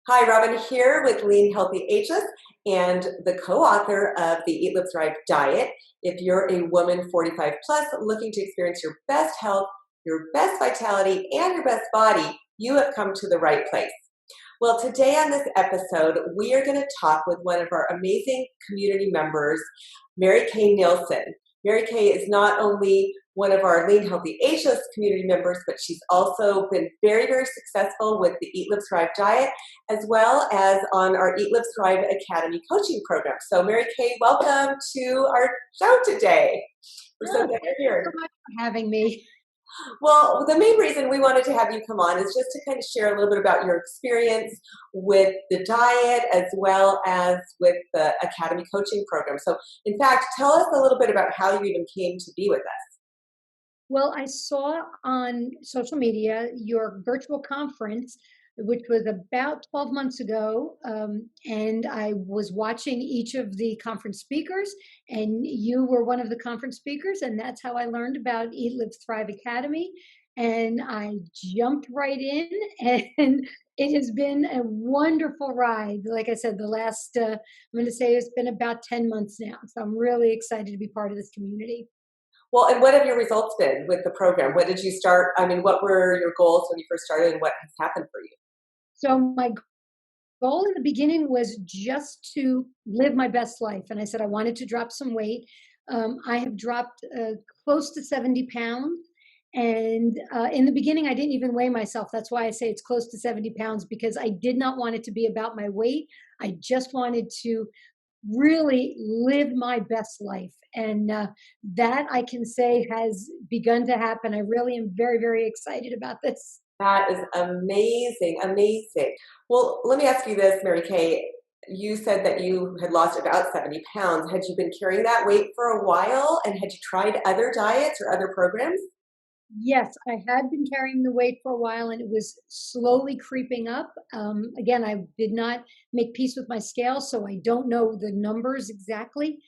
Hi, Robin here with Lean Healthy Ageless and the co-author of the Ellipse diet. If you're a woman 45 plus looking to experience your best health, your best vitality, and your best body, you have come to the right place. Well, today on this episode, we are going to talk with one of our amazing community members, Mary Cay. Mary Cay is not only one of our Lean Healthy Ageless community members, but she's also been very, very successful with the Eat Live Thrive diet, as well as on our Eat Live Thrive Academy coaching program. So Mary Cay, welcome to our show today. We're so Oh, glad thank you're you here. so much for having me. Well, the main reason we wanted to have you come on is just to kind of share a little bit about your experience with the diet as well as with the Academy coaching program. So, in fact, tell us a little bit about how you even came to be with us. Well, I saw on social media your virtual conference, which was about 12 months ago. And I was watching each of the conference speakers, and you were one of the conference speakers. And that's how I learned about Eat, Live, Thrive Academy. And I jumped right in, and it has been a wonderful ride. Like I said, I'm going to say it's been about 10 months now. So I'm really excited to be part of this community. Well, and what have your results been with the program? What did you start? I mean, what were your goals when you first started, and what has happened for you? So my goal in the beginning was just to live my best life. And I said I wanted to drop some weight. I have dropped close to 70 pounds. And in the beginning, I didn't even weigh myself. That's why I say it's close to 70 pounds, because I did not want it to be about my weight. I just wanted to really live my best life. And that I can say has begun to happen. I really am very, very excited about this. That is amazing, amazing. Well, let me ask you this, Mary Kay. You said that you had lost about 70 pounds. Had you been carrying that weight for a while, and had you tried other diets or other programs? Yes, I had been carrying the weight for a while and it was slowly creeping up. Again, I did not make peace with my scale, so I don't know the numbers exactly,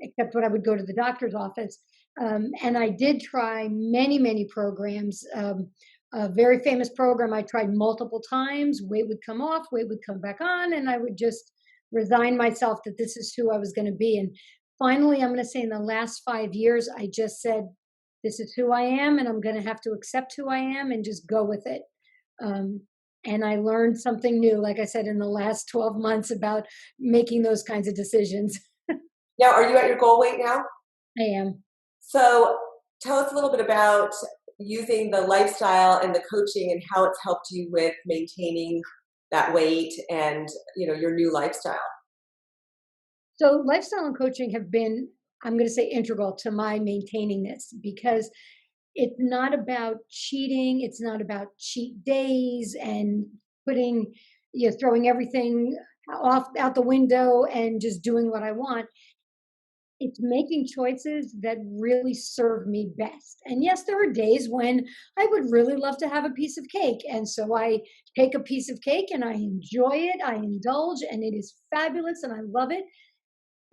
except when I would go to the doctor's office. And I did try many, many programs. A very famous program I tried multiple times. Weight would come off, weight would come back on, and I would just resign myself that this is who I was going to be. And finally, I'm going to say in the last 5 years, I just said, this is who I am, and I'm going to have to accept who I am and just go with it. Um, and I learned something new, like I said, in the last 12 months about making those kinds of decisions. Now, are you at your goal weight now? I am. So tell us a little bit about using the lifestyle and the coaching and how it's helped you with maintaining that weight and your new lifestyle. So, lifestyle and coaching have been, I'm going to say, integral to my maintaining this, because it's not about cheating. It's not about cheat days and putting, throwing everything off out the window and just doing what I want. It's making choices that really serve me best. And yes, there are days when I would really love to have a piece of cake. And so I take a piece of cake and I enjoy it, I indulge, and it is fabulous and I love it.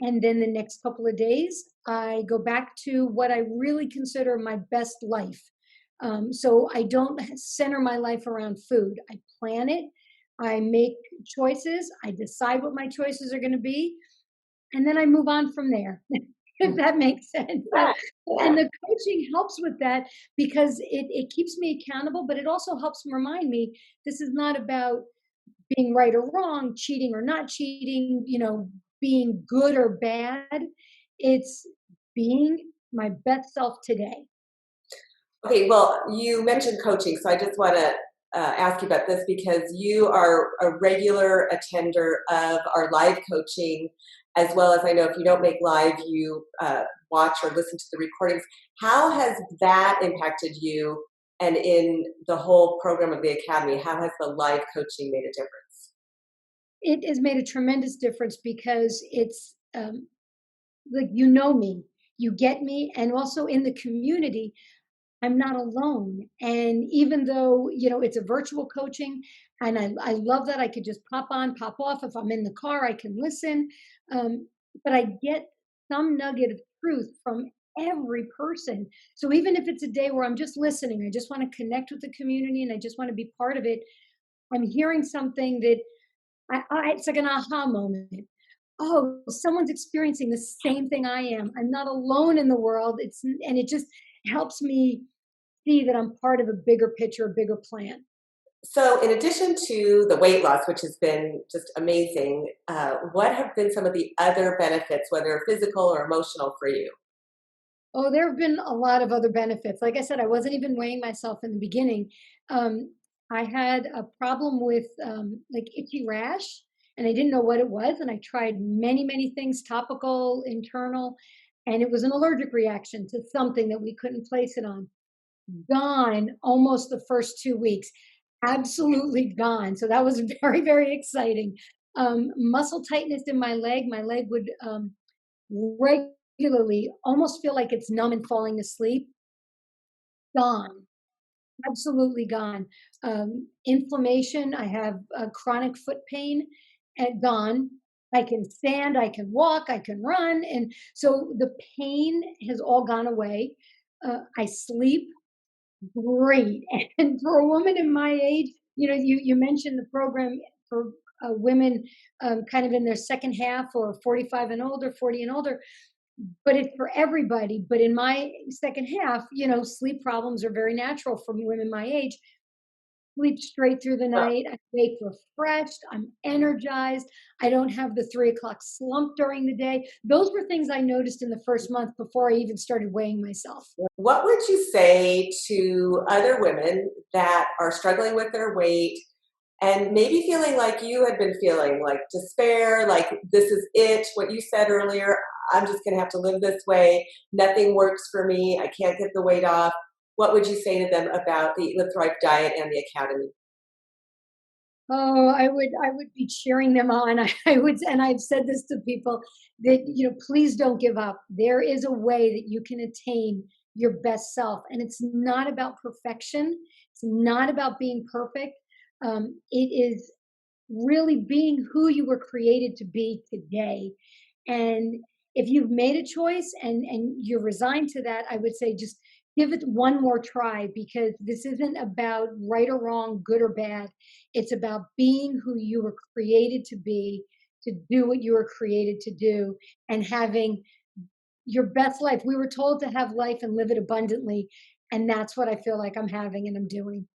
And then the next couple of days, I go back to what I really consider my best life. So I don't center my life around food. I plan it, I make choices, I decide what my choices are going to be, and then I move on from there, if that makes sense. Yeah, And yeah. the coaching helps with that because it keeps me accountable, but it also helps remind me this is not about being right or wrong, cheating or not cheating, being good or bad. It's being my best self today. Okay, well, you mentioned coaching, so I just want to ask you about this because you are a regular attender of our live coaching, as well as I know if you don't make live, you watch or listen to the recordings. How has that impacted you? And in the whole program of the Academy, how has the live coaching made a difference? It has made a tremendous difference because it's like, me, you get me, and also in the community, I'm not alone. And even though, it's a virtual coaching, and I love that I could just pop on, pop off. If I'm in the car, I can listen. But I get some nugget of truth from every person. So even if it's a day where I'm just listening, I just want to connect with the community and I just want to be part of it. I'm hearing something that it's like an aha moment. Oh, someone's experiencing the same thing I am. I'm not alone in the world. And it just helps me see that I'm part of a bigger picture, a bigger plan. So, in addition to the weight loss, which has been just amazing, what have been some of the other benefits, whether physical or emotional, for you? Oh, there have been a lot of other benefits. Like I said, I wasn't even weighing myself in the beginning. Um, I had a problem with like itchy rash, and I didn't know what it was. And I tried many, many things, topical, internal, and it was an allergic reaction to something that we couldn't place it on. Gone almost the first 2 weeks, absolutely gone. So that was very, very exciting. Muscle tightness in my leg would regularly almost feel like it's numb and falling asleep. Gone, absolutely gone. Inflammation, I have chronic foot pain, and gone. I can stand, I can walk, I can run. And so the pain has all gone away. I sleep great. And for a woman in my age, you mentioned the program for women kind of in their second half or 45 and older, 40 and older, but it's for everybody. But in my second half, sleep problems are very natural for women my age. Sleep straight through the night. I wake refreshed. I'm energized. I don't have the 3 o'clock slump during the day. Those were things I noticed in the first month before I even started weighing myself. What would you say to other women that are struggling with their weight and maybe feeling like you had been feeling, like despair, like this is it, what you said earlier, I'm just going to have to live this way, nothing works for me, I can't get the weight off? What would you say to them about the Eat Live Thrive diet and the academy? Oh, I would be cheering them on. I would, and I've said this to people that, please don't give up. There is a way that you can attain your best self. And it's not about perfection. It's not about being perfect. It is really being who you were created to be today. And if you've made a choice and you're resigned to that, I would say just give it one more try, because this isn't about right or wrong, good or bad. It's about being who you were created to be, to do what you were created to do, and having your best life. We were told to have life and live it abundantly. And that's what I feel like I'm having and I'm doing.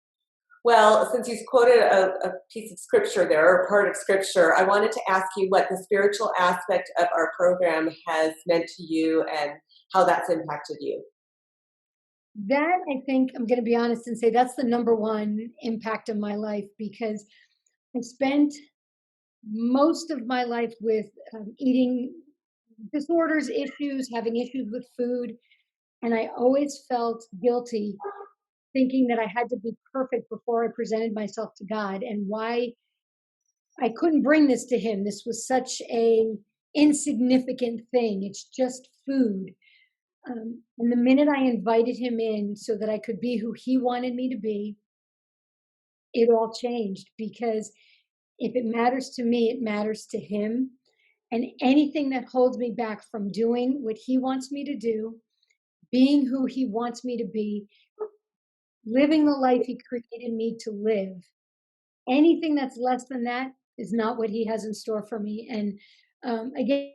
Well, since you quoted a piece of scripture there, or part of scripture, I wanted to ask you what the spiritual aspect of our program has meant to you and how that's impacted you. That, I think, I'm going to be honest and say that's the number one impact of my life, because I spent most of my life with eating disorders, issues, having issues with food. And I always felt guilty, thinking that I had to be perfect before I presented myself to God, and why I couldn't bring this to Him. This was such a insignificant thing. It's just food. And the minute I invited Him in so that I could be who He wanted me to be, it all changed, because if it matters to me, it matters to Him. And anything that holds me back from doing what He wants me to do, being who He wants me to be, living the life He created me to live, anything that's less than that is not what He has in store for me. And again,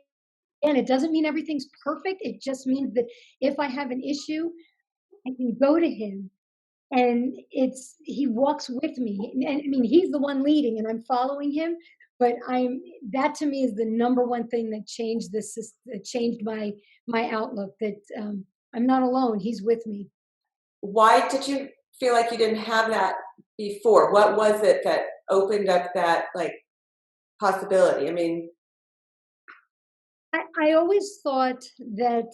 it doesn't mean everything's perfect. It just means that if I have an issue, I can go to Him, and He walks with me. And I mean, He's the one leading and I'm following Him. But that to me is the number one thing that changed that changed my outlook, that I'm not alone. He's with me. Why did you feel like you didn't have that before? What was it that opened up that like possibility? I mean, I always thought that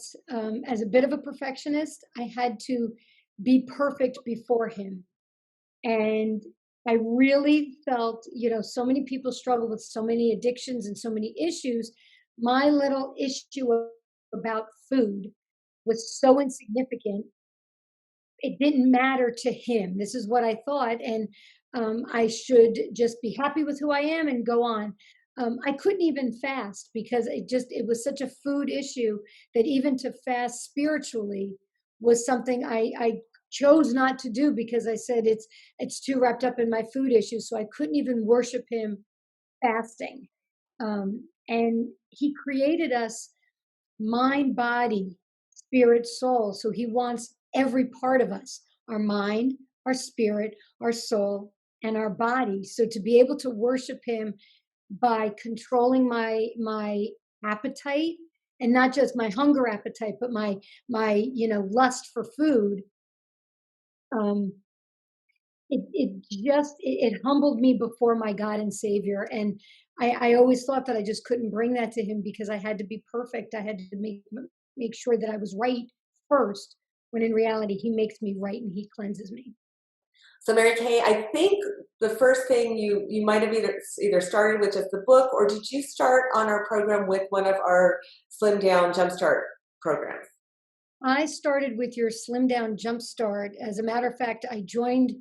as a bit of a perfectionist, I had to be perfect before Him. And I really felt, so many people struggle with so many addictions and so many issues. My little issue about food was so insignificant, it didn't matter to Him. This is what I thought. And I should just be happy with who I am and go on. I couldn't even fast, because it was such a food issue that even to fast spiritually was something I chose not to do because I said it's too wrapped up in my food issues. So I couldn't even worship him fasting. And he created us mind, body, spirit, soul. So he wants every part of us, our mind, our spirit, our soul, and our body. So to be able to worship him by controlling my appetite, and not just my hunger appetite, but my lust for food, um, it humbled me before my God and Savior. And I always thought that I just couldn't bring that to him because I had to be perfect. I had to make sure that I was right first, when in reality he makes me right and he cleanses me. So Mary Kay, I think the first thing you might have either started with just the book, or did you start on our program with one of our Slim Down Jumpstart programs? I started with your Slim Down Jumpstart. As a matter of fact, I joined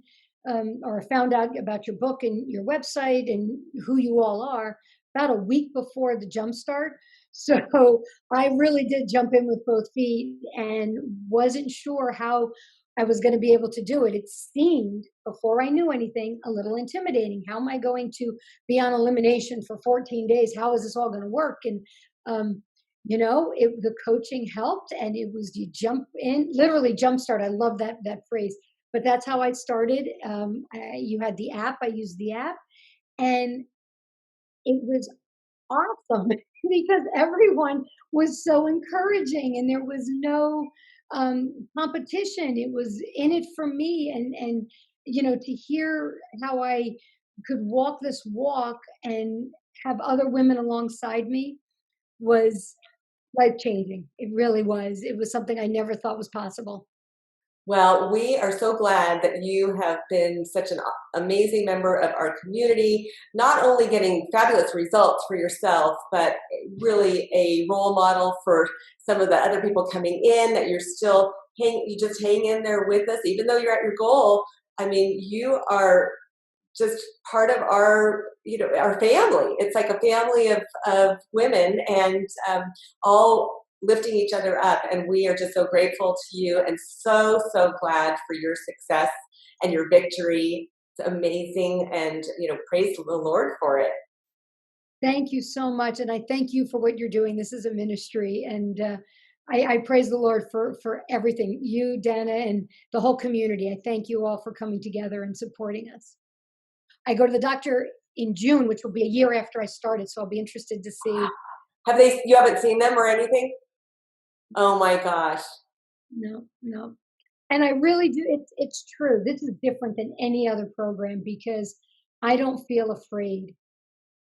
or found out about your book and your website and who you all are about a week before the Jumpstart. So I really did jump in with both feet and wasn't sure how I was going to be able to do it. It seemed, before I knew anything, a little intimidating. How am I going to be on elimination for 14 days? How is this all going to work? And um, the coaching helped, and it was, you jump in, literally jumpstart. I love that phrase, but that's how I started. You had the app, I used the app, and it was awesome because everyone was so encouraging, and there was no competition. It was in it for me, and to hear how I could walk this walk and have other women alongside me was life changing. It really was. It was something I never thought was possible. Well, we are so glad that you have been such an amazing member of our community, not only getting fabulous results for yourself, but really a role model for some of the other people coming in, that you just hang in there with us, even though you're at your goal. I mean, you are just part of our family. It's like a family of women, and all lifting each other up, and we are just so grateful to you, and so glad for your success and your victory. It's amazing, and praise the Lord for it. Thank you so much, and I thank you for what you're doing. This is a ministry, and I praise the Lord for everything. You, Dana, and the whole community. I thank you all for coming together and supporting us. I go to the doctor in June, which will be a year after I started, so I'll be interested to see. You haven't seen them or anything? Oh my gosh. No, no. And I really do. It's true. This is different than any other program because I don't feel afraid.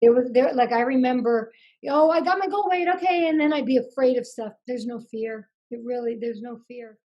There like I remember, oh, I got my goal weight, okay, and then I'd be afraid of stuff. There's no fear. There's no fear.